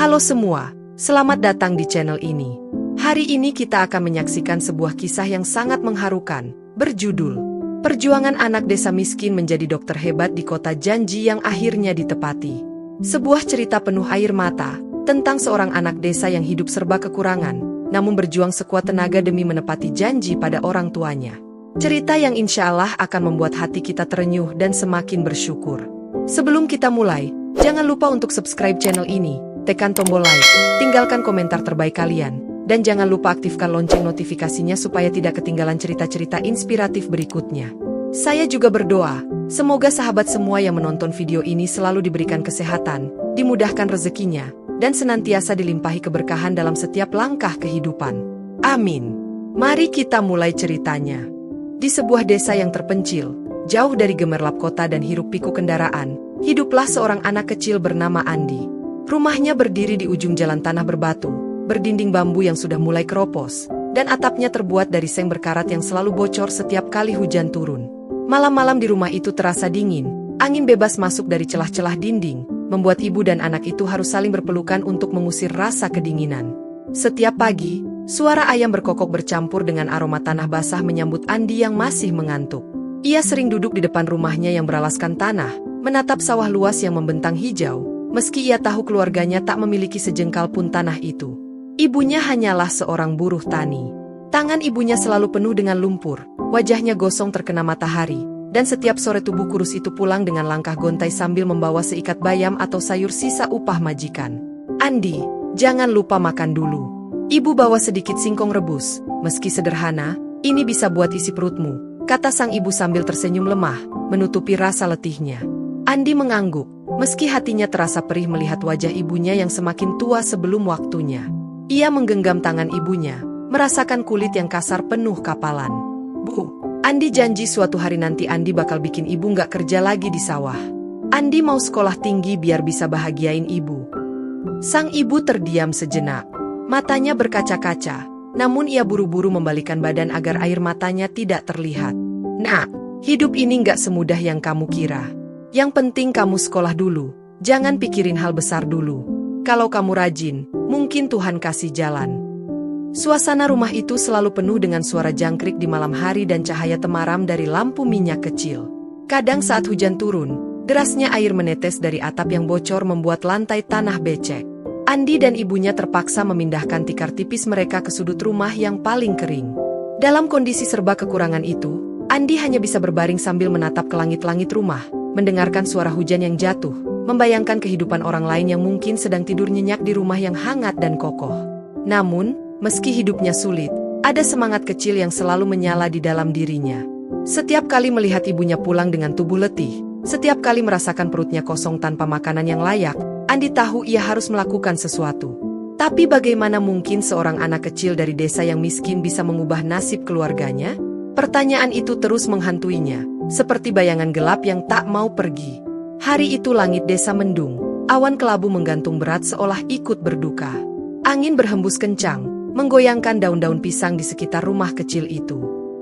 Halo semua, selamat datang di channel ini. Hari ini kita akan menyaksikan sebuah kisah yang sangat mengharukan, berjudul Perjuangan Anak Desa Miskin Menjadi Dokter Hebat di Kota Janji yang Akhirnya Ditepati. Sebuah cerita penuh air mata, tentang seorang anak desa yang hidup serba kekurangan, namun berjuang sekuat tenaga demi menepati janji pada orang tuanya. Cerita yang insya Allah akan membuat hati kita terenyuh dan semakin bersyukur. Sebelum kita mulai, jangan lupa untuk subscribe channel ini. Tekan tombol like, tinggalkan komentar terbaik kalian, dan jangan lupa aktifkan lonceng notifikasinya supaya tidak ketinggalan cerita-cerita inspiratif berikutnya. Saya juga berdoa, semoga sahabat semua yang menonton video ini selalu diberikan kesehatan, dimudahkan rezekinya, dan senantiasa dilimpahi keberkahan dalam setiap langkah kehidupan. Amin. Mari kita mulai ceritanya. Di sebuah desa yang terpencil, jauh dari gemerlap kota dan hiruk-pikuk kendaraan, hiduplah seorang anak kecil bernama Andi. Rumahnya berdiri di ujung jalan tanah berbatu, berdinding bambu yang sudah mulai keropos, dan atapnya terbuat dari seng berkarat yang selalu bocor setiap kali hujan turun. Malam-malam di rumah itu terasa dingin, angin bebas masuk dari celah-celah dinding, membuat ibu dan anak itu harus saling berpelukan untuk mengusir rasa kedinginan. Setiap pagi, suara ayam berkokok bercampur dengan aroma tanah basah menyambut Andi yang masih mengantuk. Ia sering duduk di depan rumahnya yang beralaskan tanah, menatap sawah luas yang membentang hijau, meski ia tahu keluarganya tak memiliki sejengkal pun tanah itu. Ibunya hanyalah seorang buruh tani. Tangan ibunya selalu penuh dengan lumpur, wajahnya gosong terkena matahari, dan setiap sore tubuh kurus itu pulang dengan langkah gontai sambil membawa seikat bayam atau sayur sisa upah majikan. Andi, jangan lupa makan dulu. Ibu bawa sedikit singkong rebus, meski sederhana, ini bisa buat isi perutmu, kata sang ibu sambil tersenyum lemah, menutupi rasa letihnya. Andi mengangguk, meski hatinya terasa perih melihat wajah ibunya yang semakin tua sebelum waktunya. Ia menggenggam tangan ibunya, merasakan kulit yang kasar penuh kapalan. Bu, Andi janji suatu hari nanti Andi bakal bikin ibu nggak kerja lagi di sawah. Andi mau sekolah tinggi biar bisa bahagiain ibu. Sang ibu terdiam sejenak. Matanya berkaca-kaca, namun ia buru-buru membalikan badan agar air matanya tidak terlihat. Nah, hidup ini nggak semudah yang kamu kira. Yang penting kamu sekolah dulu, jangan pikirin hal besar dulu. Kalau kamu rajin, mungkin Tuhan kasih jalan. Suasana rumah itu selalu penuh dengan suara jangkrik di malam hari dan cahaya temaram dari lampu minyak kecil. Kadang saat hujan turun, derasnya air menetes dari atap yang bocor membuat lantai tanah becek. Andi dan ibunya terpaksa memindahkan tikar tipis mereka ke sudut rumah yang paling kering. Dalam kondisi serba kekurangan itu, Andi hanya bisa berbaring sambil menatap ke langit-langit rumah, mendengarkan suara hujan yang jatuh, membayangkan kehidupan orang lain yang mungkin sedang tidur nyenyak di rumah yang hangat dan kokoh. Namun, meski hidupnya sulit, ada semangat kecil yang selalu menyala di dalam dirinya. Setiap kali melihat ibunya pulang dengan tubuh letih, setiap kali merasakan perutnya kosong tanpa makanan yang layak, Andi tahu ia harus melakukan sesuatu. Tapi bagaimana mungkin seorang anak kecil dari desa yang miskin bisa mengubah nasib keluarganya? Pertanyaan itu terus menghantuinya, seperti bayangan gelap yang tak mau pergi. Hari itu langit desa mendung, awan kelabu menggantung berat seolah ikut berduka. Angin berhembus kencang, menggoyangkan daun-daun pisang di sekitar rumah kecil itu.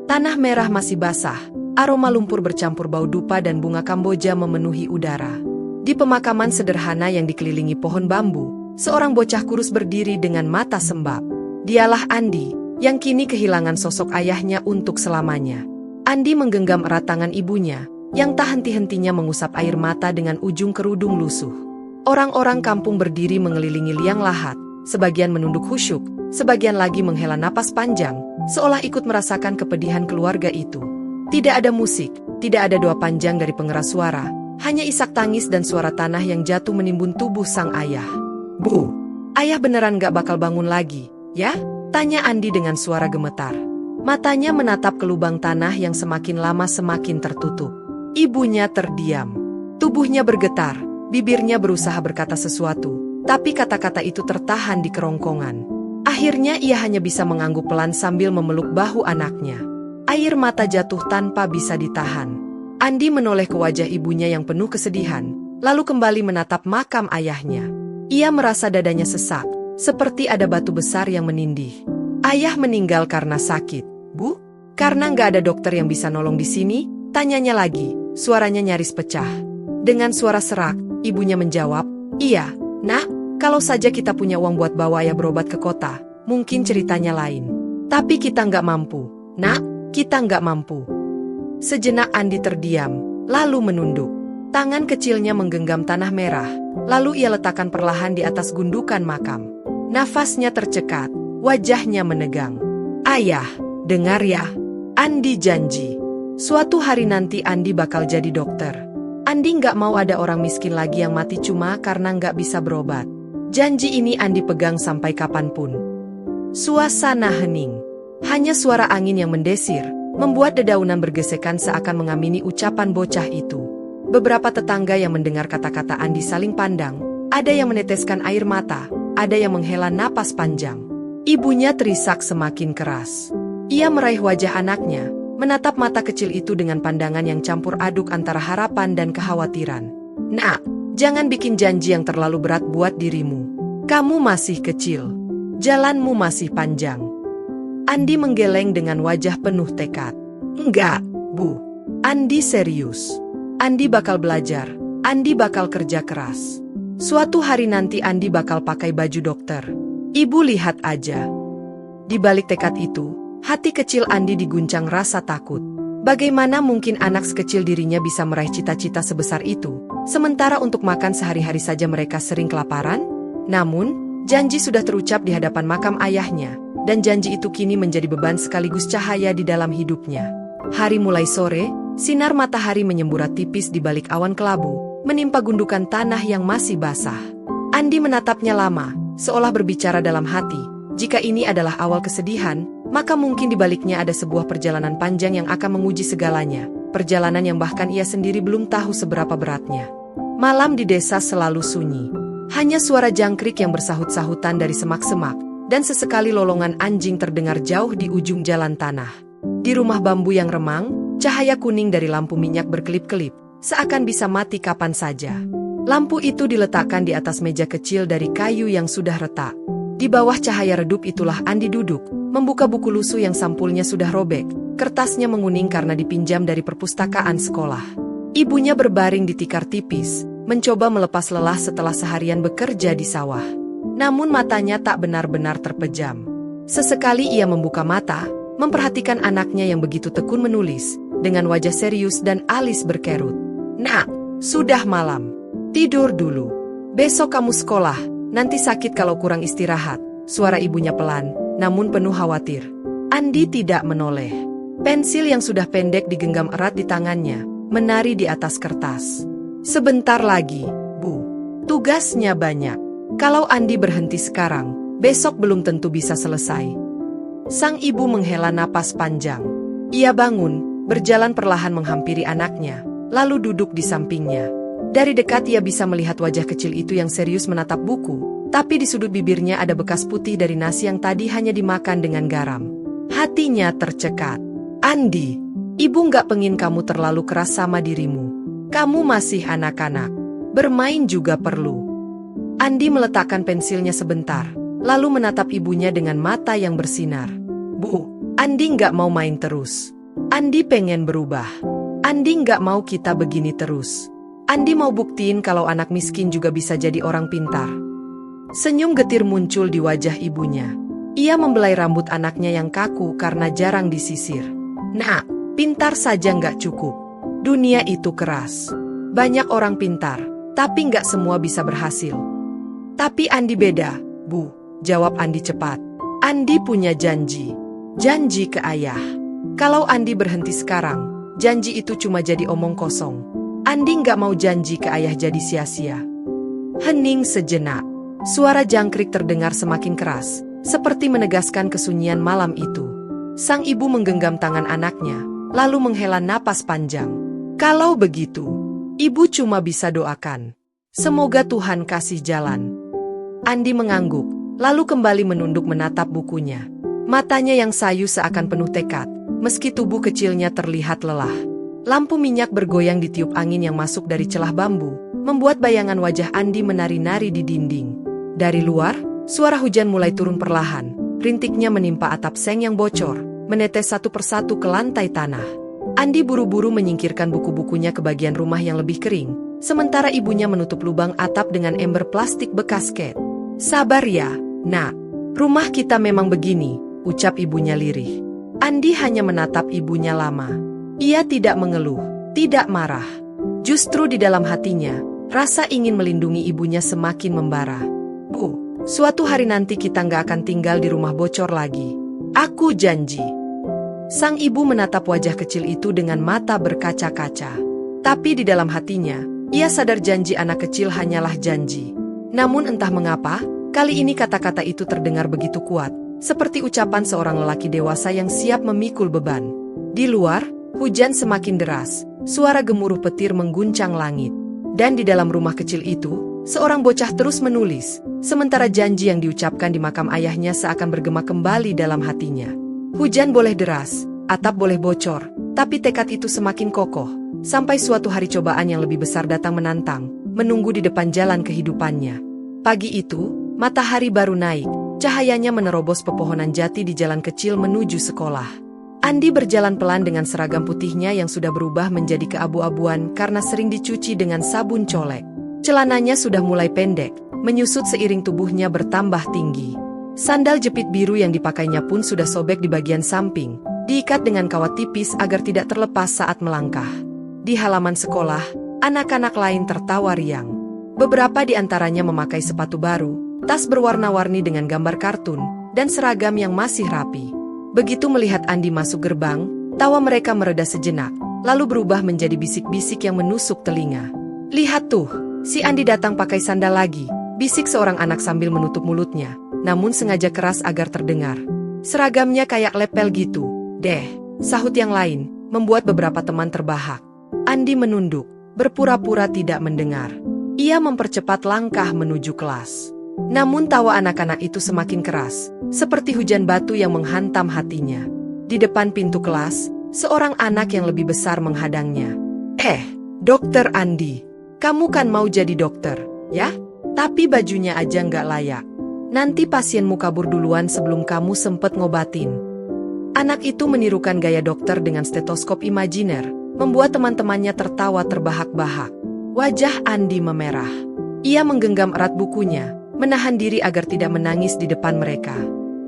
Tanah merah masih basah, aroma lumpur bercampur bau dupa dan bunga kamboja memenuhi udara. Di pemakaman sederhana yang dikelilingi pohon bambu, seorang bocah kurus berdiri dengan mata sembab. Dialah Andi, yang kini kehilangan sosok ayahnya untuk selamanya. Andi menggenggam erat tangan ibunya, yang tak henti-hentinya mengusap air mata dengan ujung kerudung lusuh. Orang-orang kampung berdiri mengelilingi liang lahat, sebagian menunduk khusyuk, sebagian lagi menghela napas panjang, seolah ikut merasakan kepedihan keluarga itu. Tidak ada musik, tidak ada doa panjang dari pengeras suara, hanya isak tangis dan suara tanah yang jatuh menimbun tubuh sang ayah. Bu, ayah beneran gak bakal bangun lagi, ya? Tanya Andi dengan suara gemetar. Matanya menatap ke lubang tanah yang semakin lama semakin tertutup. Ibunya terdiam. Tubuhnya bergetar, bibirnya berusaha berkata sesuatu, tapi kata-kata itu tertahan di kerongkongan. Akhirnya ia hanya bisa mengangguk pelan sambil memeluk bahu anaknya. Air mata jatuh tanpa bisa ditahan. Andi menoleh ke wajah ibunya yang penuh kesedihan, lalu kembali menatap makam ayahnya. Ia merasa dadanya sesak, seperti ada batu besar yang menindih. Ayah meninggal karena sakit, Bu? Karena nggak ada dokter yang bisa nolong di sini? Tanyanya lagi, suaranya nyaris pecah. Dengan suara serak, ibunya menjawab, "Iya, Nak, Kalau saja kita punya uang buat bawa ayah berobat ke kota, mungkin ceritanya lain. Tapi kita nggak mampu. Nak, kita nggak mampu. Sejenak Andi terdiam, lalu menunduk. Tangan kecilnya menggenggam tanah merah, lalu ia letakkan perlahan di atas gundukan makam. Nafasnya tercekat, wajahnya menegang. Ayah, dengar ya. Andi janji. Suatu hari nanti Andi bakal jadi dokter. Andi nggak mau ada orang miskin lagi yang mati cuma karena nggak bisa berobat. Janji ini Andi pegang sampai kapanpun. Suasana hening. Hanya suara angin yang mendesir, membuat dedaunan bergesekan seakan mengamini ucapan bocah itu. Beberapa tetangga yang mendengar kata-kata Andi saling pandang, ada yang meneteskan air mata, ada yang menghela napas panjang. Ibunya terisak semakin keras. Ia meraih wajah anaknya, menatap mata kecil itu dengan pandangan yang campur aduk antara harapan dan kekhawatiran. Nak, jangan bikin janji yang terlalu berat buat dirimu. Kamu masih kecil. Jalanmu masih panjang. Andi menggeleng dengan wajah penuh tekad. Enggak, Bu. Andi serius. Andi bakal belajar, Andi bakal kerja keras. Suatu hari nanti Andi bakal pakai baju dokter. Ibu lihat aja. Di balik tekad itu, hati kecil Andi diguncang rasa takut. Bagaimana mungkin anak sekecil dirinya bisa meraih cita-cita sebesar itu, sementara untuk makan sehari-hari saja mereka sering kelaparan? Namun, janji sudah terucap di hadapan makam ayahnya, dan janji itu kini menjadi beban sekaligus cahaya di dalam hidupnya. Hari mulai sore, sinar matahari menyemburat tipis di balik awan kelabu, menimpa gundukan tanah yang masih basah. Andi menatapnya lama, seolah berbicara dalam hati. Jika ini adalah awal kesedihan, maka mungkin di baliknya ada sebuah perjalanan panjang yang akan menguji segalanya. Perjalanan yang bahkan ia sendiri belum tahu seberapa beratnya. Malam di desa selalu sunyi. Hanya suara jangkrik yang bersahut-sahutan dari semak-semak, dan sesekali lolongan anjing terdengar jauh di ujung jalan tanah. Di rumah bambu yang remang, cahaya kuning dari lampu minyak berkelip-kelip, seakan bisa mati kapan saja. Lampu itu diletakkan di atas meja kecil dari kayu yang sudah retak. Di bawah cahaya redup itulah Andi duduk, membuka buku lusuh yang sampulnya sudah robek. Kertasnya menguning karena dipinjam dari perpustakaan sekolah. Ibunya berbaring di tikar tipis, mencoba melepas lelah setelah seharian bekerja di sawah. Namun matanya tak benar-benar terpejam. Sesekali ia membuka mata, memperhatikan anaknya yang begitu tekun menulis, dengan wajah serius dan alis berkerut. Nak, sudah malam. Tidur dulu. Besok kamu sekolah, nanti sakit kalau kurang istirahat. Suara ibunya pelan, namun penuh khawatir. Andi tidak menoleh. Pensil yang sudah pendek digenggam erat di tangannya, menari di atas kertas. Sebentar lagi, Bu. Tugasnya banyak. Kalau Andi berhenti sekarang, besok belum tentu bisa selesai. Sang ibu menghela napas panjang. Ia bangun, berjalan perlahan menghampiri anaknya, lalu duduk di sampingnya. Dari dekat ia bisa melihat wajah kecil itu yang serius menatap buku, tapi di sudut bibirnya ada bekas putih dari nasi yang tadi hanya dimakan dengan garam. Hatinya tercekat. Andi, ibu nggak pengin kamu terlalu keras sama dirimu. Kamu masih anak-anak. Bermain juga perlu. Andi meletakkan pensilnya sebentar, lalu menatap ibunya dengan mata yang bersinar. Bu, Andi nggak mau main terus. Andi pengen berubah. Andi nggak mau kita begini terus. Andi mau buktiin kalau anak miskin juga bisa jadi orang pintar. Senyum getir muncul di wajah ibunya. Ia membelai rambut anaknya yang kaku karena jarang disisir. Nak, pintar saja nggak cukup. Dunia itu keras. Banyak orang pintar, tapi nggak semua bisa berhasil. Tapi Andi beda, Bu, jawab Andi cepat. Andi punya janji. Janji ke ayah. Kalau Andi berhenti sekarang, janji itu cuma jadi omong kosong. Andi nggak mau janji ke ayah jadi sia-sia. Hening sejenak. Suara jangkrik terdengar semakin keras, seperti menegaskan kesunyian malam itu. Sang ibu menggenggam tangan anaknya, lalu menghela napas panjang. Kalau begitu, ibu cuma bisa doakan. Semoga Tuhan kasih jalan. Andi mengangguk, lalu kembali menunduk menatap bukunya. Matanya yang sayu seakan penuh tekad, meski tubuh kecilnya terlihat lelah. Lampu minyak bergoyang ditiup angin yang masuk dari celah bambu, membuat bayangan wajah Andi menari-nari di dinding. Dari luar, suara hujan mulai turun perlahan. Rintiknya menimpa atap seng yang bocor, menetes satu persatu ke lantai tanah. Andi buru-buru menyingkirkan buku-bukunya ke bagian rumah yang lebih kering, sementara ibunya menutup lubang atap dengan ember plastik bekas cat. Sabar ya, nak. Rumah kita memang begini, ucap ibunya lirih. Andi hanya menatap ibunya lama. Ia tidak mengeluh, tidak marah. Justru di dalam hatinya, rasa ingin melindungi ibunya semakin membara. Bu, suatu hari nanti kita nggak akan tinggal di rumah bocor lagi. Aku janji. Sang ibu menatap wajah kecil itu dengan mata berkaca-kaca. Tapi di dalam hatinya, ia sadar janji anak kecil hanyalah janji. Namun entah mengapa, kali ini kata-kata itu terdengar begitu kuat, seperti ucapan seorang lelaki dewasa yang siap memikul beban. Di luar, hujan semakin deras, suara gemuruh petir mengguncang langit. Dan di dalam rumah kecil itu, seorang bocah terus menulis, sementara janji yang diucapkan di makam ayahnya seakan bergema kembali dalam hatinya. Hujan boleh deras, atap boleh bocor, tapi tekad itu semakin kokoh, sampai suatu hari cobaan yang lebih besar datang menantang, menunggu di depan jalan kehidupannya. Pagi itu, matahari baru naik. Cahayanya menerobos pepohonan jati di jalan kecil menuju sekolah. Andi berjalan pelan dengan seragam putihnya yang sudah berubah menjadi keabu-abuan karena sering dicuci dengan sabun colek. Celananya sudah mulai pendek, menyusut seiring tubuhnya bertambah tinggi. Sandal jepit biru yang dipakainya pun sudah sobek di bagian samping, diikat dengan kawat tipis agar tidak terlepas saat melangkah. Di halaman sekolah, anak-anak lain tertawa riang. Beberapa di antaranya memakai sepatu baru, tas berwarna-warni dengan gambar kartun, dan seragam yang masih rapi. Begitu melihat Andi masuk gerbang, tawa mereka mereda sejenak, lalu berubah menjadi bisik-bisik yang menusuk telinga. Lihat tuh, si Andi datang pakai sandal lagi, bisik seorang anak sambil menutup mulutnya, namun sengaja keras agar terdengar. Seragamnya kayak lepel gitu, deh, sahut yang lain, membuat beberapa teman terbahak. Andi menunduk, berpura-pura tidak mendengar. Ia mempercepat langkah menuju kelas. Namun tawa anak-anak itu semakin keras, seperti hujan batu yang menghantam hatinya. Di depan pintu kelas, seorang anak yang lebih besar menghadangnya. Dokter Andi, kamu kan mau jadi dokter, ya? Tapi bajunya aja nggak layak. Nanti pasienmu kabur duluan sebelum kamu sempet ngobatin. Anak itu menirukan gaya dokter dengan stetoskop imajiner, membuat teman-temannya tertawa terbahak-bahak. Wajah Andi memerah. Ia menggenggam erat bukunya, menahan diri agar tidak menangis di depan mereka.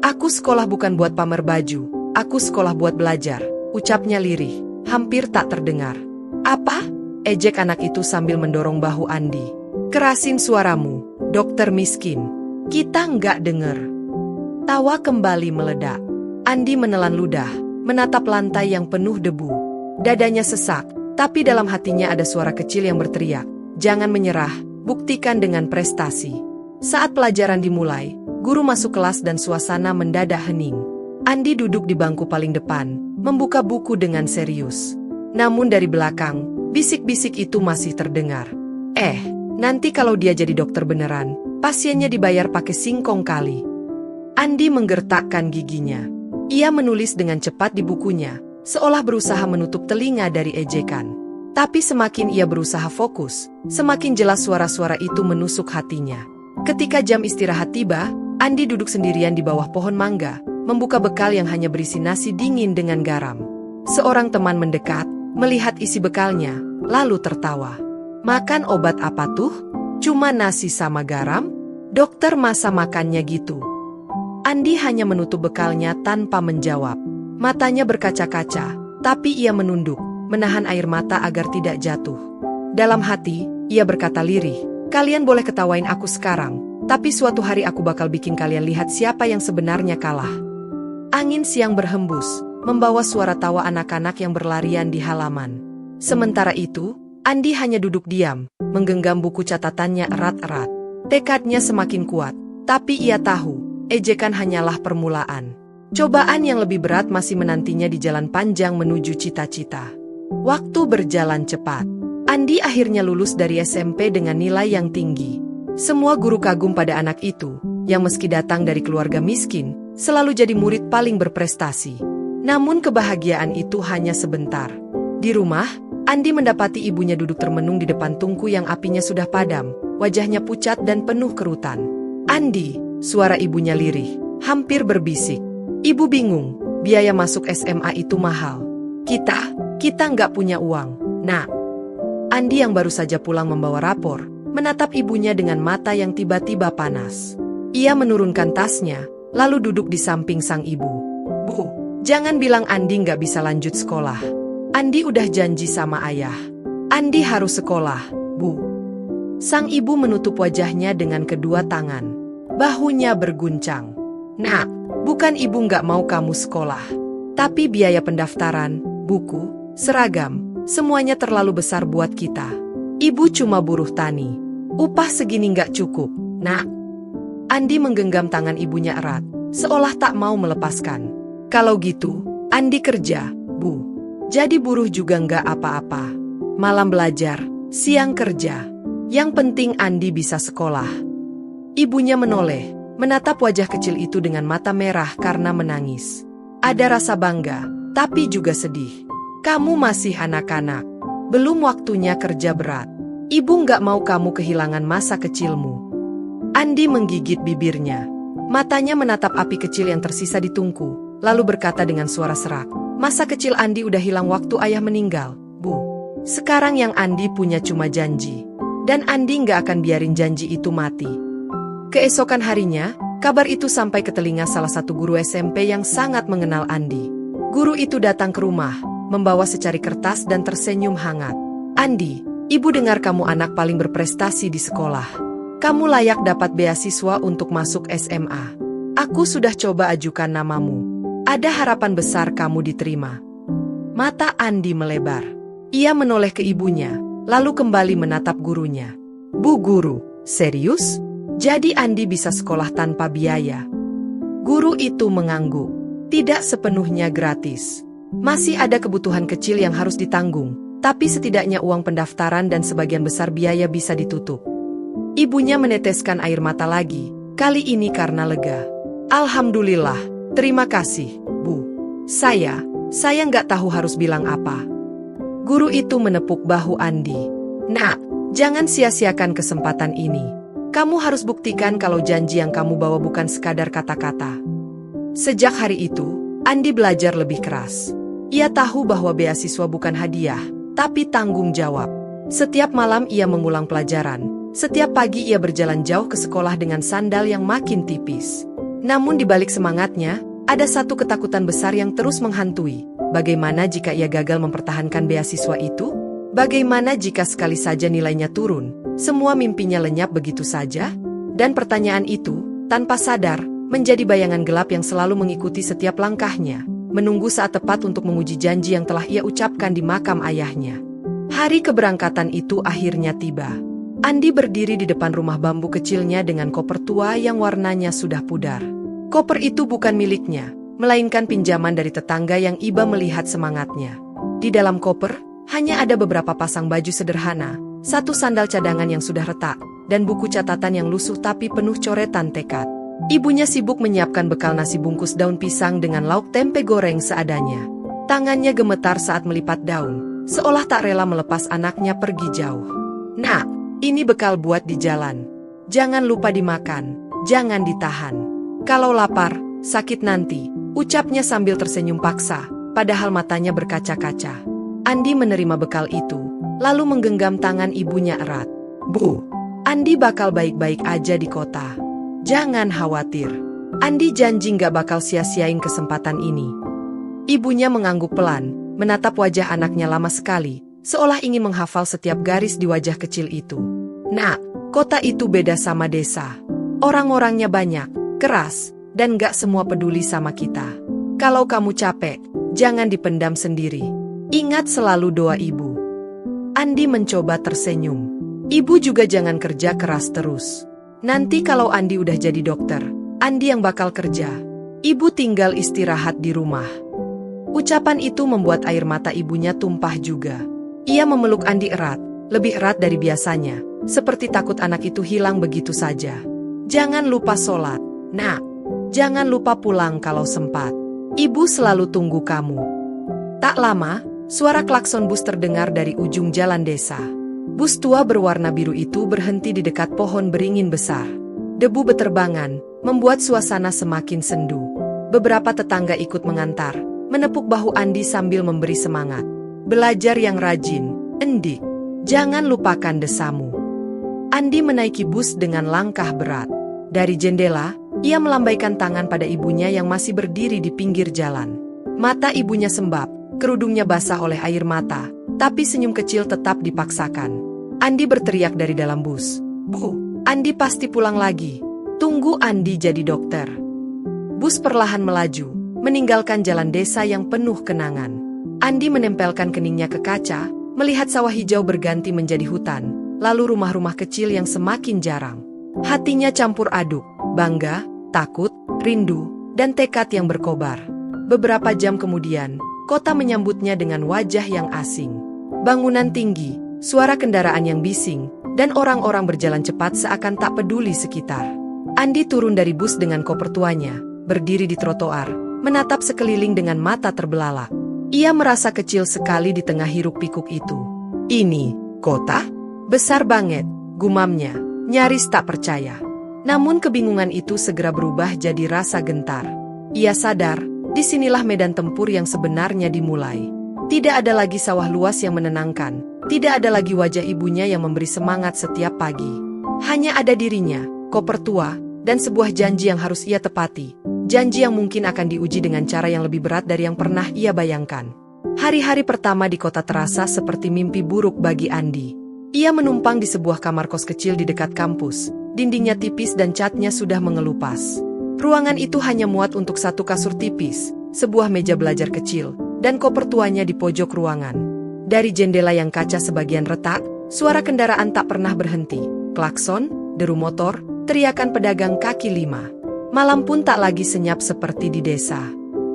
Aku sekolah bukan buat pamer baju, aku sekolah buat belajar, ucapnya lirih, hampir tak terdengar. Apa? Ejek anak itu sambil mendorong bahu Andi. Kerasin suaramu, dokter miskin. Kita nggak denger. Tawa kembali meledak. Andi menelan ludah, menatap lantai yang penuh debu. Dadanya sesak, tapi dalam hatinya ada suara kecil yang berteriak, jangan menyerah, buktikan dengan prestasi. Saat pelajaran dimulai, guru masuk kelas dan suasana mendadak hening. Andi duduk di bangku paling depan, membuka buku dengan serius. Namun dari belakang, bisik-bisik itu masih terdengar. Nanti kalau dia jadi dokter beneran, pasiennya dibayar pakai singkong kali. Andi menggertakkan giginya. Ia menulis dengan cepat di bukunya, seolah berusaha menutup telinga dari ejekan. Tapi semakin ia berusaha fokus, semakin jelas suara-suara itu menusuk hatinya. Ketika jam istirahat tiba, Andi duduk sendirian di bawah pohon mangga, membuka bekal yang hanya berisi nasi dingin dengan garam. Seorang teman mendekat, melihat isi bekalnya, lalu tertawa. Makan obat apa tuh? Cuma nasi sama garam? Dokter masa makannya gitu? Andi hanya menutup bekalnya tanpa menjawab. Matanya berkaca-kaca, tapi ia menunduk, menahan air mata agar tidak jatuh. Dalam hati, ia berkata lirih, kalian boleh ketawain aku sekarang, tapi suatu hari aku bakal bikin kalian lihat siapa yang sebenarnya kalah. Angin siang berhembus, membawa suara tawa anak-anak yang berlarian di halaman. Sementara itu, Andi hanya duduk diam, menggenggam buku catatannya erat-erat. Tekadnya semakin kuat, tapi ia tahu, ejekan hanyalah permulaan. Cobaan yang lebih berat masih menantinya di jalan panjang menuju cita-cita. Waktu berjalan cepat. Andi akhirnya lulus dari SMP dengan nilai yang tinggi. Semua guru kagum pada anak itu, yang meski datang dari keluarga miskin, selalu jadi murid paling berprestasi. Namun kebahagiaan itu hanya sebentar. Di rumah, Andi mendapati ibunya duduk termenung di depan tungku yang apinya sudah padam, wajahnya pucat dan penuh kerutan. Andi, suara ibunya lirih, hampir berbisik. Ibu bingung, biaya masuk SMA itu mahal. Kita nggak punya uang, nak. Andi yang baru saja pulang membawa rapor, menatap ibunya dengan mata yang tiba-tiba panas. Ia menurunkan tasnya, lalu duduk di samping sang ibu. Bu, jangan bilang Andi nggak bisa lanjut sekolah. Andi udah janji sama ayah. Andi harus sekolah, Bu. Sang ibu menutup wajahnya dengan kedua tangan. Bahunya berguncang. Nak, bukan ibu nggak mau kamu sekolah. Tapi biaya pendaftaran, buku, seragam, semuanya terlalu besar buat kita. Ibu cuma buruh tani. Upah segini nggak cukup, Nak. Andi menggenggam tangan ibunya erat, seolah tak mau melepaskan. Kalau gitu, Andi kerja, Bu. Jadi buruh juga nggak apa-apa. Malam belajar, siang kerja. Yang penting Andi bisa sekolah. Ibunya menoleh, menatap wajah kecil itu dengan mata merah karena menangis. Ada rasa bangga, tapi juga sedih. Kamu masih anak-anak. Belum waktunya kerja berat. Ibu nggak mau kamu kehilangan masa kecilmu. Andi menggigit bibirnya. Matanya menatap api kecil yang tersisa di tungku, lalu berkata dengan suara serak, masa kecil Andi udah hilang waktu ayah meninggal, Bu. Sekarang yang Andi punya cuma janji. Dan Andi nggak akan biarin janji itu mati. Keesokan harinya, kabar itu sampai ke telinga salah satu guru SMP yang sangat mengenal Andi. Guru itu datang ke rumah, membawa secari kertas dan tersenyum hangat. Andi, ibu dengar kamu anak paling berprestasi di sekolah. Kamu layak dapat beasiswa untuk masuk SMA. Aku sudah coba ajukan namamu. Ada harapan besar kamu diterima. Mata Andi melebar. Ia menoleh ke ibunya, lalu kembali menatap gurunya. Bu guru, serius? Jadi Andi bisa sekolah tanpa biaya? Guru itu mengangguk. Tidak sepenuhnya gratis. Masih ada kebutuhan kecil yang harus ditanggung, tapi setidaknya uang pendaftaran dan sebagian besar biaya bisa ditutup. Ibunya meneteskan air mata lagi, kali ini karena lega. Alhamdulillah, terima kasih, Bu. Saya nggak tahu harus bilang apa. Guru itu menepuk bahu Andi. Nak, jangan sia-siakan kesempatan ini. Kamu harus buktikan kalau janji yang kamu bawa bukan sekadar kata-kata. Sejak hari itu, Andi belajar lebih keras. Ia tahu bahwa beasiswa bukan hadiah, tapi tanggung jawab. Setiap malam ia mengulang pelajaran. Setiap pagi ia berjalan jauh ke sekolah dengan sandal yang makin tipis. Namun di balik semangatnya, ada satu ketakutan besar yang terus menghantui. Bagaimana jika ia gagal mempertahankan beasiswa itu? Bagaimana jika sekali saja nilainya turun? Semua mimpinya lenyap begitu saja? Dan pertanyaan itu, tanpa sadar, menjadi bayangan gelap yang selalu mengikuti setiap langkahnya, menunggu saat tepat untuk menguji janji yang telah ia ucapkan di makam ayahnya. Hari keberangkatan itu akhirnya tiba. Andi berdiri di depan rumah bambu kecilnya dengan koper tua yang warnanya sudah pudar. Koper itu bukan miliknya, melainkan pinjaman dari tetangga yang iba melihat semangatnya. Di dalam koper, hanya ada beberapa pasang baju sederhana, satu sandal cadangan yang sudah retak, dan buku catatan yang lusuh tapi penuh coretan tekad. Ibunya sibuk menyiapkan bekal nasi bungkus daun pisang dengan lauk tempe goreng seadanya. Tangannya gemetar saat melipat daun, seolah tak rela melepas anaknya pergi jauh. Nak, ini bekal buat di jalan. Jangan lupa dimakan, jangan ditahan. Kalau lapar, sakit nanti, ucapnya sambil tersenyum paksa, padahal matanya berkaca-kaca. Andi menerima bekal itu, lalu menggenggam tangan ibunya erat. Bu, Andi bakal baik-baik aja di kota. Jangan khawatir. Andi janji nggak bakal sia-siain kesempatan ini. Ibunya mengangguk pelan, menatap wajah anaknya lama sekali, seolah ingin menghafal setiap garis di wajah kecil itu. Nak, kota itu beda sama desa. Orang-orangnya banyak, keras, dan gak semua peduli sama kita. Kalau kamu capek, jangan dipendam sendiri. Ingat selalu doa ibu. Andi mencoba tersenyum. Ibu juga jangan kerja keras terus. Nanti kalau Andi udah jadi dokter, Andi yang bakal kerja. Ibu tinggal istirahat di rumah. Ucapan itu membuat air mata ibunya tumpah juga. Ia memeluk Andi erat, lebih erat dari biasanya, seperti takut anak itu hilang begitu saja. Jangan lupa sholat, nak. Jangan lupa pulang kalau sempat. Ibu selalu tunggu kamu. Tak lama, suara klakson bus terdengar dari ujung jalan desa. Bus tua berwarna biru itu berhenti di dekat pohon beringin besar. Debu beterbangan, membuat suasana semakin sendu. Beberapa tetangga ikut mengantar, menepuk bahu Andi sambil memberi semangat. Belajar yang rajin, Endik. Jangan lupakan desamu. Andi menaiki bus dengan langkah berat. Dari jendela, ia melambaikan tangan pada ibunya yang masih berdiri di pinggir jalan. Mata ibunya sembab, kerudungnya basah oleh air mata, tapi senyum kecil tetap dipaksakan. Andi berteriak dari dalam bus. "Bu, Andi pasti pulang lagi. Tunggu Andi jadi dokter." Bus perlahan melaju, meninggalkan jalan desa yang penuh kenangan. Andi menempelkan keningnya ke kaca, melihat sawah hijau berganti menjadi hutan, lalu rumah-rumah kecil yang semakin jarang. Hatinya campur aduk, bangga, takut, rindu, dan tekad yang berkobar. Beberapa jam kemudian, kota menyambutnya dengan wajah yang asing. Bangunan tinggi, suara kendaraan yang bising, dan orang-orang berjalan cepat seakan tak peduli sekitar. Andi turun dari bus dengan koper tuanya, berdiri di trotoar, menatap sekeliling dengan mata terbelalak. Ia merasa kecil sekali di tengah hiruk-pikuk itu. "Ini, kota? Besar banget," gumamnya, nyaris tak percaya. Namun kebingungan itu segera berubah jadi rasa gentar. Ia sadar, disinilah medan tempur yang sebenarnya dimulai. Tidak ada lagi sawah luas yang menenangkan, tidak ada lagi wajah ibunya yang memberi semangat setiap pagi. Hanya ada dirinya, koper tua, dan sebuah janji yang harus ia tepati. Janji yang mungkin akan diuji dengan cara yang lebih berat dari yang pernah ia bayangkan. Hari-hari pertama di kota terasa seperti mimpi buruk bagi Andi. Ia menumpang di sebuah kamar kos kecil di dekat kampus. Dindingnya tipis dan catnya sudah mengelupas. Ruangan itu hanya muat untuk satu kasur tipis, sebuah meja belajar kecil, dan koper tuanya di pojok ruangan. Dari jendela yang kaca sebagian retak, suara kendaraan tak pernah berhenti. Klakson, deru motor, teriakan pedagang kaki lima. Malam pun tak lagi senyap seperti di desa.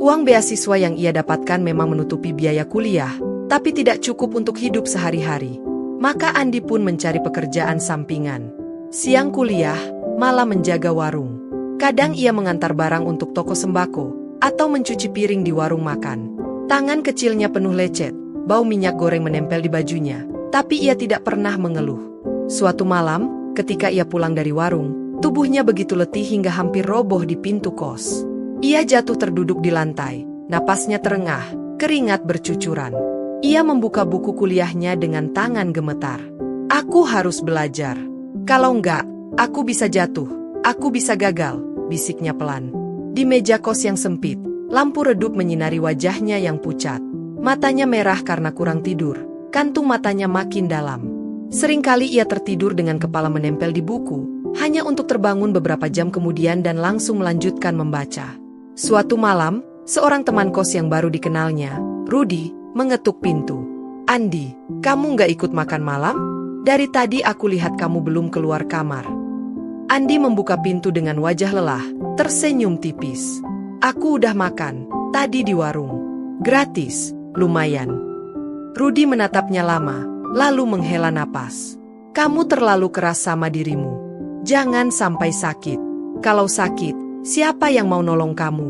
Uang beasiswa yang ia dapatkan memang menutupi biaya kuliah, tapi tidak cukup untuk hidup sehari-hari. Maka Andi pun mencari pekerjaan sampingan. Siang kuliah, malam menjaga warung. Kadang ia mengantar barang untuk toko sembako, atau mencuci piring di warung makan. Tangan kecilnya penuh lecet, bau minyak goreng menempel di bajunya, tapi ia tidak pernah mengeluh. Suatu malam, ketika ia pulang dari warung, tubuhnya begitu letih hingga hampir roboh di pintu kos. Ia jatuh terduduk di lantai, napasnya terengah, keringat bercucuran. Ia membuka buku kuliahnya dengan tangan gemetar. "Aku harus belajar. Kalau enggak, aku bisa jatuh, aku bisa gagal," bisiknya pelan. Di meja kos yang sempit, lampu redup menyinari wajahnya yang pucat. Matanya merah karena kurang tidur, kantung matanya makin dalam. Seringkali ia tertidur dengan kepala menempel di buku, hanya untuk terbangun beberapa jam kemudian dan langsung melanjutkan membaca. Suatu malam, seorang teman kos yang baru dikenalnya, Rudy, mengetuk pintu. "Andi, kamu nggak ikut makan malam? Dari tadi aku lihat kamu belum keluar kamar." Andi membuka pintu dengan wajah lelah, tersenyum tipis. "Aku udah makan, tadi di warung. Gratis, lumayan." Rudy menatapnya lama, lalu menghela napas. "Kamu terlalu keras sama dirimu. Jangan sampai sakit. Kalau sakit, siapa yang mau nolong kamu?"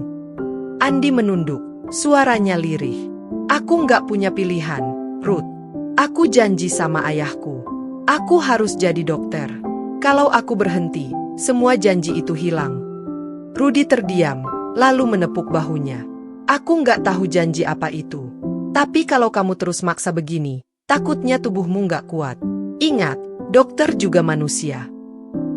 Andi menunduk, suaranya lirih. "Aku nggak punya pilihan, Ruth. Aku janji sama ayahku. Aku harus jadi dokter. Kalau aku berhenti, semua janji itu hilang." Rudy terdiam, lalu menepuk bahunya. "Aku nggak tahu janji apa itu. Tapi kalau kamu terus maksa begini, takutnya tubuhmu nggak kuat. Ingat, dokter juga manusia."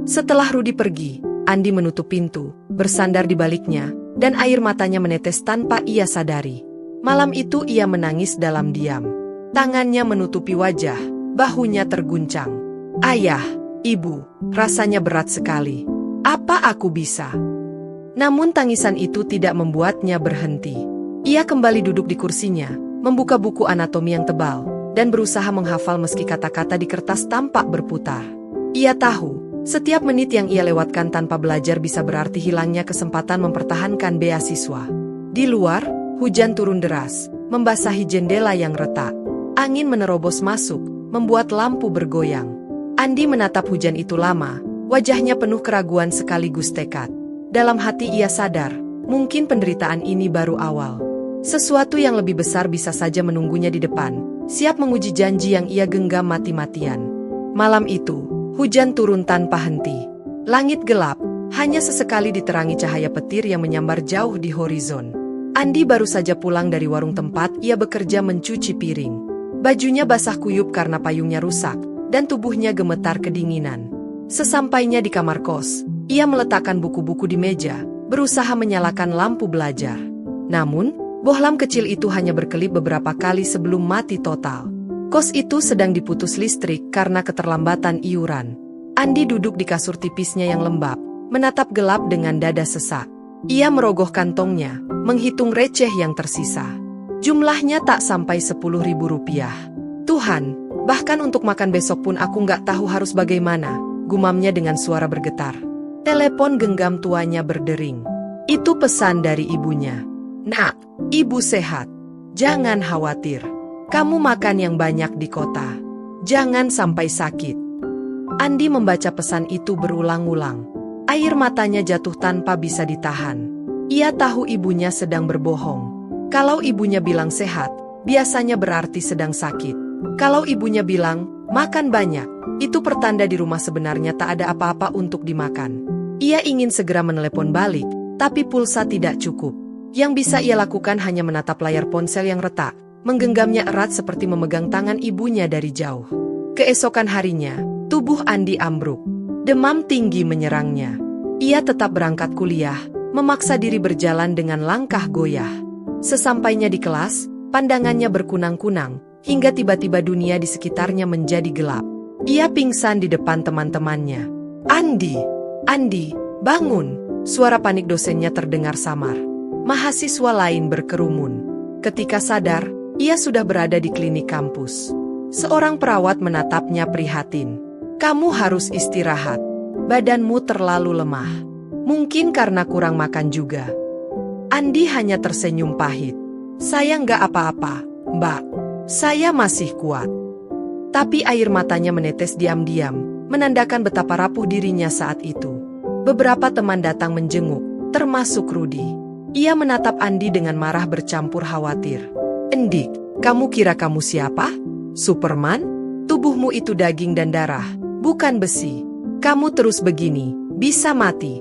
Setelah Rudy pergi, Andi menutup pintu, bersandar di baliknya, dan air matanya menetes tanpa ia sadari. Malam itu ia menangis dalam diam. Tangannya menutupi wajah, bahunya terguncang. "Ayah, ibu, rasanya berat sekali. Apa aku bisa?" Namun tangisan itu tidak membuatnya berhenti. Ia kembali duduk di kursinya, membuka buku anatomi yang tebal, dan berusaha menghafal meski kata-kata di kertas tampak berputar. Ia tahu, setiap menit yang ia lewatkan tanpa belajar bisa berarti hilangnya kesempatan mempertahankan beasiswa. Di luar, hujan turun deras, membasahi jendela yang retak. Angin menerobos masuk, membuat lampu bergoyang. Andi menatap hujan itu lama, wajahnya penuh keraguan sekaligus tekad. Dalam hati ia sadar, mungkin penderitaan ini baru awal. Sesuatu yang lebih besar bisa saja menunggunya di depan, siap menguji janji yang ia genggam mati-matian. Malam itu, hujan turun tanpa henti. Langit gelap, hanya sesekali diterangi cahaya petir yang menyambar jauh di horizon. Andi baru saja pulang dari warung tempat ia bekerja mencuci piring. Bajunya basah kuyup karena payungnya rusak, dan tubuhnya gemetar kedinginan. Sesampainya di kamar kos, Ia meletakkan buku-buku di meja, berusaha menyalakan lampu belajar. Namun, bohlam kecil itu hanya berkelip beberapa kali sebelum mati total. Kos itu sedang diputus listrik karena keterlambatan iuran. Andi duduk di kasur tipisnya yang lembab, menatap gelap dengan dada sesak. Ia merogoh kantongnya, menghitung receh yang tersisa. Jumlahnya tak sampai 10.000 rupiah. Tuhan, bahkan untuk makan besok pun aku nggak tahu harus bagaimana, gumamnya dengan suara bergetar. Telepon genggam tuanya berdering. Itu pesan dari ibunya. Nak, ibu sehat. Jangan khawatir. Kamu makan yang banyak di kota. Jangan sampai sakit. Andi membaca pesan itu berulang-ulang. Air matanya jatuh tanpa bisa ditahan. Ia tahu ibunya sedang berbohong. Kalau ibunya bilang sehat, biasanya berarti sedang sakit. Kalau ibunya bilang, makan banyak, itu pertanda di rumah sebenarnya tak ada apa-apa untuk dimakan. Ia ingin segera menelepon balik, tapi pulsa tidak cukup. Yang bisa ia lakukan hanya menatap layar ponsel yang retak, menggenggamnya erat seperti memegang tangan ibunya dari jauh. Keesokan harinya, tubuh Andi ambruk. Demam tinggi menyerangnya. Ia tetap berangkat kuliah, memaksa diri berjalan dengan langkah goyah. Sesampainya di kelas, pandangannya berkunang-kunang, hingga tiba-tiba dunia di sekitarnya menjadi gelap. Ia pingsan di depan teman-temannya. Andi, bangun! Suara panik dosennya terdengar samar. Mahasiswa lain berkerumun. Ketika sadar, ia sudah berada di klinik kampus. Seorang perawat menatapnya prihatin. Kamu harus istirahat. Badanmu terlalu lemah. Mungkin karena kurang makan juga. Andi hanya tersenyum pahit. Saya nggak apa-apa, Mbak. Saya masih kuat. Tapi air matanya menetes diam-diam, menandakan betapa rapuh dirinya saat itu. Beberapa teman datang menjenguk, termasuk Rudi. Ia menatap Andi dengan marah bercampur khawatir. Endik, kamu kira kamu siapa? Superman? Tubuhmu itu daging dan darah, bukan besi. Kamu terus begini, bisa mati.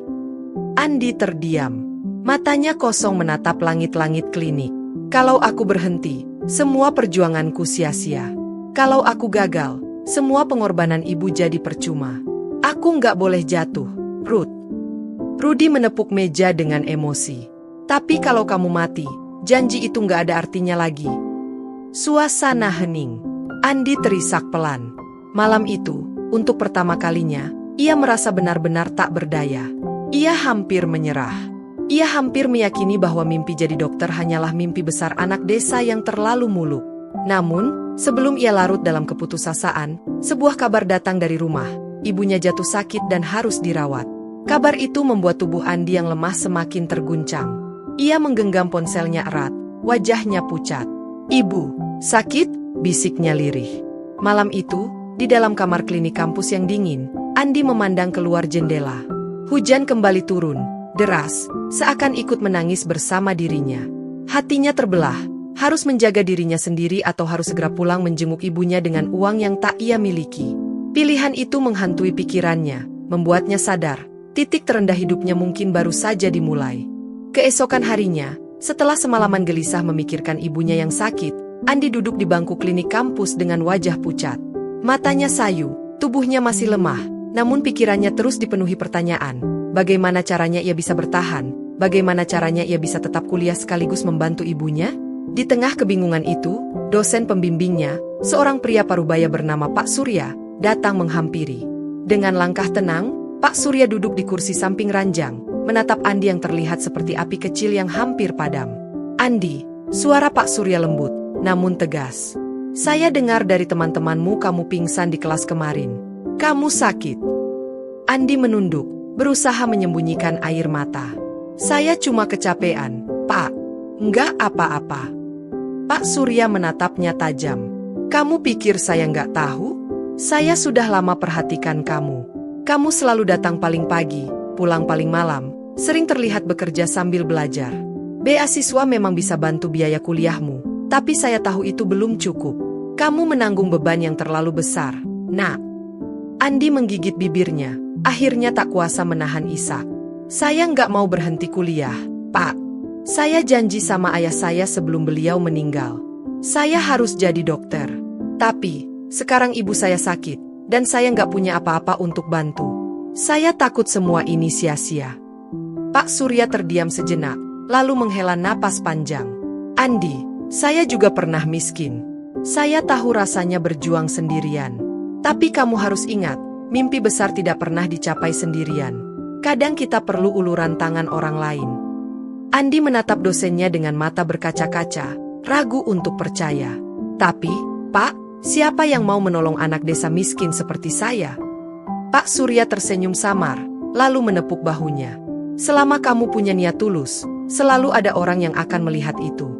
Andi terdiam. Matanya kosong menatap langit-langit klinik. Kalau aku berhenti, semua perjuanganku sia-sia. Kalau aku gagal, semua pengorbanan ibu jadi percuma. Aku nggak boleh jatuh, Ruth. Rudi menepuk meja dengan emosi. Tapi kalau kamu mati, janji itu nggak ada artinya lagi. Suasana hening. Andi terisak pelan. Malam itu, untuk pertama kalinya, ia merasa benar-benar tak berdaya. Ia hampir menyerah. Ia hampir meyakini bahwa mimpi jadi dokter hanyalah mimpi besar anak desa yang terlalu muluk. Namun, sebelum ia larut dalam keputusasaan, sebuah kabar datang dari rumah. Ibunya jatuh sakit dan harus dirawat. Kabar itu membuat tubuh Andi yang lemah semakin terguncang. Ia menggenggam ponselnya erat, wajahnya pucat. Ibu, sakit? Bisiknya lirih. Malam itu, di dalam kamar klinik kampus yang dingin, Andi memandang keluar jendela. Hujan kembali turun, deras, seakan ikut menangis bersama dirinya. Hatinya terbelah, harus menjaga dirinya sendiri atau harus segera pulang menjenguk ibunya dengan uang yang tak ia miliki. Pilihan itu menghantui pikirannya, membuatnya sadar, titik terendah hidupnya mungkin baru saja dimulai. Keesokan harinya, setelah semalaman gelisah memikirkan ibunya yang sakit, Andi duduk di bangku klinik kampus dengan wajah pucat. Matanya sayu, tubuhnya masih lemah, namun pikirannya terus dipenuhi pertanyaan. Bagaimana caranya ia bisa bertahan? Bagaimana caranya ia bisa tetap kuliah sekaligus membantu ibunya? Di tengah kebingungan itu, dosen pembimbingnya, seorang pria parubaya bernama Pak Surya, datang menghampiri. Dengan langkah tenang, Pak Surya duduk di kursi samping ranjang, menatap Andi yang terlihat seperti api kecil yang hampir padam. Andi, suara Pak Surya lembut, namun tegas. Saya dengar dari teman-temanmu kamu pingsan di kelas kemarin. Kamu sakit. Andi menunduk, berusaha menyembunyikan air mata. Saya cuma kecapean, Pak. Enggak apa-apa. Pak Surya menatapnya tajam. Kamu pikir saya nggak tahu? Saya sudah lama perhatikan kamu. Kamu selalu datang paling pagi, pulang paling malam, sering terlihat bekerja sambil belajar. Beasiswa memang bisa bantu biaya kuliahmu, tapi saya tahu itu belum cukup. Kamu menanggung beban yang terlalu besar, Nak. Andi menggigit bibirnya, akhirnya tak kuasa menahan isak. Saya nggak mau berhenti kuliah, Pak. Saya janji sama ayah saya sebelum beliau meninggal. Saya harus jadi dokter. Tapi, sekarang ibu saya sakit, dan saya nggak punya apa-apa untuk bantu. Saya takut semua ini sia-sia. Pak Surya terdiam sejenak, lalu menghela napas panjang. Andi, saya juga pernah miskin. Saya tahu rasanya berjuang sendirian. Tapi kamu harus ingat, mimpi besar tidak pernah dicapai sendirian. Kadang kita perlu uluran tangan orang lain. Andi menatap dosennya dengan mata berkaca-kaca, ragu untuk percaya. Tapi, Pak, siapa yang mau menolong anak desa miskin seperti saya? Pak Surya tersenyum samar, lalu menepuk bahunya. Selama kamu punya niat tulus, selalu ada orang yang akan melihat itu.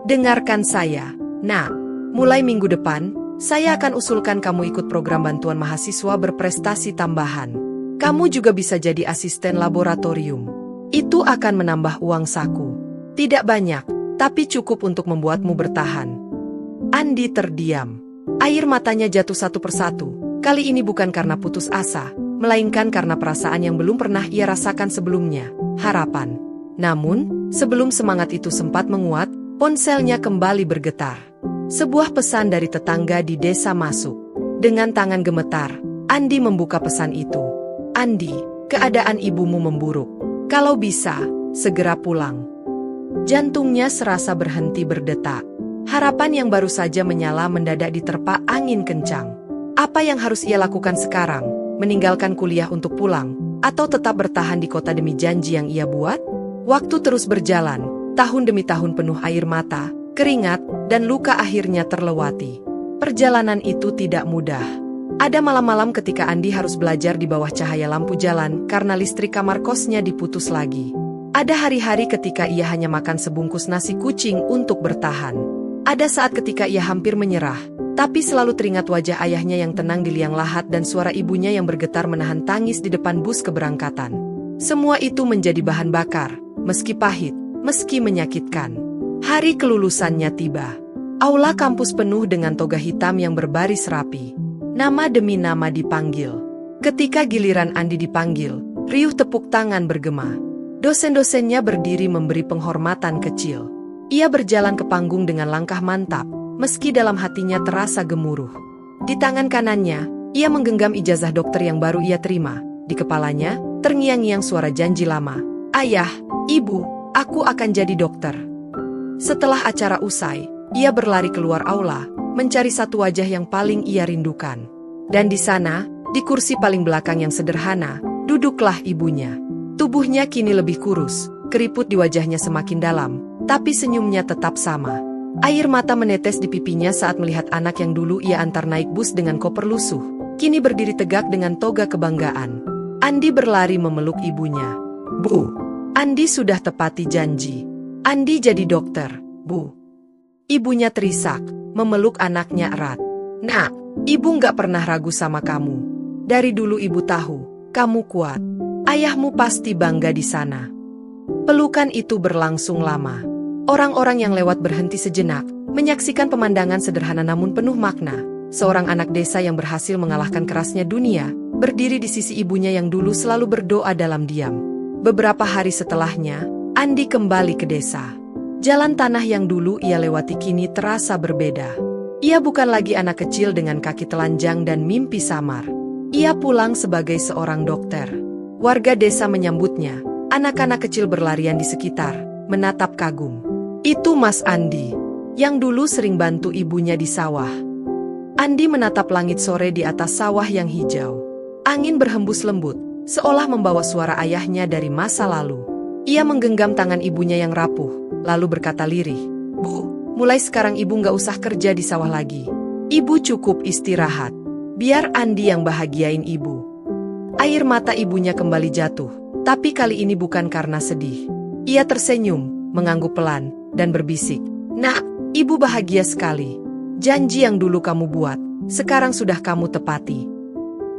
Dengarkan saya, nak. Mulai minggu depan, saya akan usulkan kamu ikut program bantuan mahasiswa berprestasi tambahan. Kamu juga bisa jadi asisten laboratorium. Itu akan menambah uang saku. Tidak banyak, tapi cukup untuk membuatmu bertahan. Andi terdiam. Air matanya jatuh satu persatu. Kali ini bukan karena putus asa, melainkan karena perasaan yang belum pernah ia rasakan sebelumnya, harapan. Namun, sebelum semangat itu sempat menguat, ponselnya kembali bergetar. Sebuah pesan dari tetangga di desa masuk. Dengan tangan gemetar, Andi membuka pesan itu. Andi, keadaan ibumu memburuk. Kalau bisa, segera pulang. Jantungnya serasa berhenti berdetak. Harapan yang baru saja menyala mendadak diterpa angin kencang. Apa yang harus ia lakukan sekarang? Meninggalkan kuliah untuk pulang, atau tetap bertahan di kota demi janji yang ia buat? Waktu terus berjalan, tahun demi tahun penuh air mata, keringat, dan luka akhirnya terlewati. Perjalanan itu tidak mudah. Ada malam-malam ketika Andi harus belajar di bawah cahaya lampu jalan karena listrik kamar kosnya diputus lagi. Ada hari-hari ketika ia hanya makan sebungkus nasi kucing untuk bertahan. Ada saat ketika ia hampir menyerah, tapi selalu teringat wajah ayahnya yang tenang di liang lahat dan suara ibunya yang bergetar menahan tangis di depan bus keberangkatan. Semua itu menjadi bahan bakar, meski pahit, meski menyakitkan. Hari kelulusannya tiba. Aula kampus penuh dengan toga hitam yang berbaris rapi. Nama demi nama dipanggil. Ketika giliran Andi dipanggil, riuh tepuk tangan bergema. Dosen-dosennya berdiri memberi penghormatan kecil. Ia berjalan ke panggung dengan langkah mantap, meski dalam hatinya terasa gemuruh. Di tangan kanannya, ia menggenggam ijazah dokter yang baru ia terima. Di kepalanya, terngiang-ngiang suara janji lama. Ayah, ibu, aku akan jadi dokter. Setelah acara usai, ia berlari keluar aula, mencari satu wajah yang paling ia rindukan. Dan di sana, di kursi paling belakang yang sederhana, duduklah ibunya. Tubuhnya kini lebih kurus, keriput di wajahnya semakin dalam, tapi senyumnya tetap sama. Air mata menetes di pipinya saat melihat anak yang dulu ia antar naik bus dengan koper lusuh, kini berdiri tegak dengan toga kebanggaan. Andi berlari memeluk ibunya. Bu, Andi sudah tepati janji. Andi jadi dokter, Bu. Ibunya terisak, memeluk anaknya erat. Nak, ibu nggak pernah ragu sama kamu. Dari dulu ibu tahu, kamu kuat. Ayahmu pasti bangga di sana. Pelukan itu berlangsung lama. Orang-orang yang lewat berhenti sejenak, menyaksikan pemandangan sederhana namun penuh makna. Seorang anak desa yang berhasil mengalahkan kerasnya dunia, berdiri di sisi ibunya yang dulu selalu berdoa dalam diam. Beberapa hari setelahnya, Andi kembali ke desa. Jalan tanah yang dulu ia lewati kini terasa berbeda. Ia bukan lagi anak kecil dengan kaki telanjang dan mimpi samar. Ia pulang sebagai seorang dokter. Warga desa menyambutnya, anak-anak kecil berlarian di sekitar, menatap kagum. Itu Mas Andi, yang dulu sering bantu ibunya di sawah. Andi menatap langit sore di atas sawah yang hijau. Angin berhembus lembut, seolah membawa suara ayahnya dari masa lalu. Ia menggenggam tangan ibunya yang rapuh, lalu berkata lirih, Bu, mulai sekarang ibu nggak usah kerja di sawah lagi. Ibu cukup istirahat. Biar Andi yang bahagiain ibu. Air mata ibunya kembali jatuh, tapi kali ini bukan karena sedih. Ia tersenyum, mengangguk pelan, dan berbisik, Nak, ibu bahagia sekali. Janji yang dulu kamu buat, sekarang sudah kamu tepati.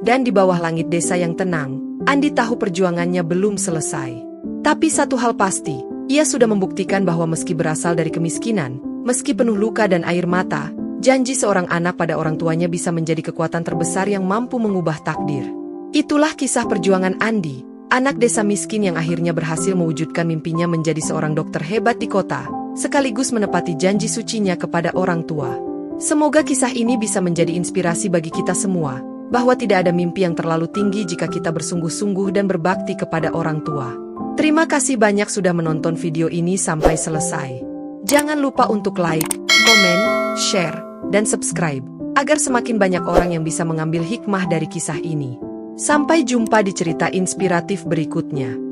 Dan di bawah langit desa yang tenang, Andi tahu perjuangannya belum selesai. Tapi satu hal pasti, ia sudah membuktikan bahwa meski berasal dari kemiskinan, meski penuh luka dan air mata, janji seorang anak pada orang tuanya bisa menjadi kekuatan terbesar yang mampu mengubah takdir. Itulah kisah perjuangan Andi, anak desa miskin yang akhirnya berhasil mewujudkan mimpinya menjadi seorang dokter hebat di kota, sekaligus menepati janji sucinya kepada orang tua. Semoga kisah ini bisa menjadi inspirasi bagi kita semua, bahwa tidak ada mimpi yang terlalu tinggi jika kita bersungguh-sungguh dan berbakti kepada orang tua. Terima kasih banyak sudah menonton video ini sampai selesai. Jangan lupa untuk like, komen, share, dan subscribe, agar semakin banyak orang yang bisa mengambil hikmah dari kisah ini. Sampai jumpa di cerita inspiratif berikutnya.